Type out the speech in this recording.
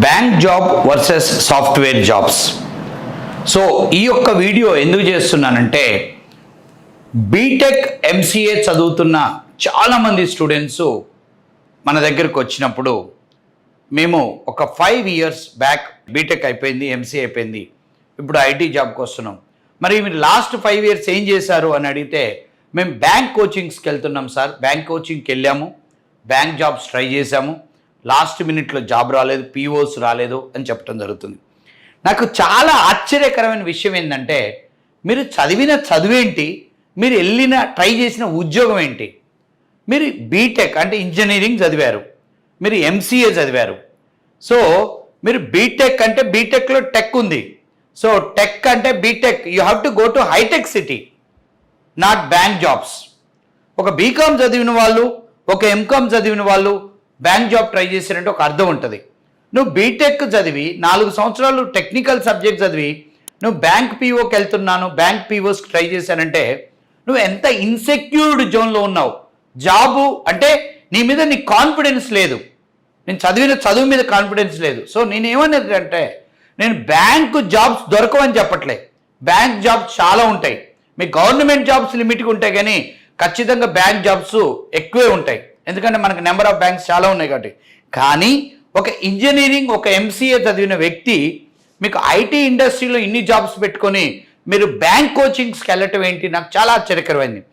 Bank job versus software jobs. So ఈ యొక్క video ఎందుకు చేస్తున్నానంటే బీటెక్ ఎంసీఏ చదువుతున్న చాలామంది స్టూడెంట్స్ మన దగ్గరకు వచ్చినప్పుడు మేము ఒక 5 years బ్యాక్ బీటెక్ అయిపోయింది, ఎంసీఏ అయిపోయింది, ఇప్పుడు ఐటీ జాబ్కి వస్తున్నాం. మరి మీరు లాస్ట్ 5 years ఏం చేశారు అని అడిగితే మేము బ్యాంక్ కోచింగ్స్కి వెళ్తున్నాం సార్, బ్యాంక్ కోచింగ్కి వెళ్ళాము, బ్యాంక్ జాబ్స్ ట్రై చేశాము, లాస్ట్ మినిట్లో జాబ్ రాలేదు, పీఓస్ రాలేదు అని చెప్పడం జరుగుతుంది. నాకు చాలా ఆశ్చర్యకరమైన విషయం ఏంటంటే మీరు చదివిన చదువేంటి, మీరు వెళ్ళిన ట్రై చేసిన ఉద్యోగం ఏంటి. మీరు బీటెక్ అంటే ఇంజనీరింగ్ చదివారు, మీరు ఎంసీఏ చదివారు. సో మీరు బీటెక్ అంటే బీటెక్లో టెక్ ఉంది. సో టెక్ అంటే BTech, you have to go to హైటెక్ సిటీ, నాట్ బ్యాంక్ జాబ్స్. ఒక బీకామ్ చదివిన వాళ్ళు, ఒక ఎంకామ్ చదివిన వాళ్ళు బ్యాంక్ జాబ్ ట్రై చేసినట్టు ఒక అర్థం ఉంటుంది. నువ్వు బీటెక్ చదివి 4 సంవత్సరాలు టెక్నికల్ సబ్జెక్ట్ చదివి నువ్వు బ్యాంక్ పీఓకి వెళ్తున్నాను, బ్యాంక్ పీఓస్కి ట్రై చేశానంటే నువ్వు ఎంత ఇన్సెక్యూర్డ్ జోన్లో ఉన్నావు. జాబు అంటే నీ మీద నీ కాన్ఫిడెన్స్ లేదు, నేను చదివిన చదువు మీద కాన్ఫిడెన్స్ లేదు. సో నేనేమనేది అంటే నేను బ్యాంకు జాబ్స్ దొరకవని చెప్పట్లే, బ్యాంక్ జాబ్స్ చాలా ఉంటాయి. మీ గవర్నమెంట్ జాబ్స్ లిమిట్గా ఉంటాయి, కానీ ఖచ్చితంగా బ్యాంక్ జాబ్స్ ఎక్కువే ఉంటాయి, ఎందుకంటే మనకు నెంబర్ ఆఫ్ బ్యాంక్స్ చాలా ఉన్నాయి కాబట్టి. కానీ ఒక ఇంజనీరింగ్, ఒక ఎంసీఏ చదివిన వ్యక్తి మీకు ఐటీ ఇండస్ట్రీలో ఇన్ని జాబ్స్ పెట్టుకొని మీరు బ్యాంక్ కోచింగ్స్కి వెళ్ళటం ఏంటి, నాకు చాలా ఆశ్చర్యకరమైంది.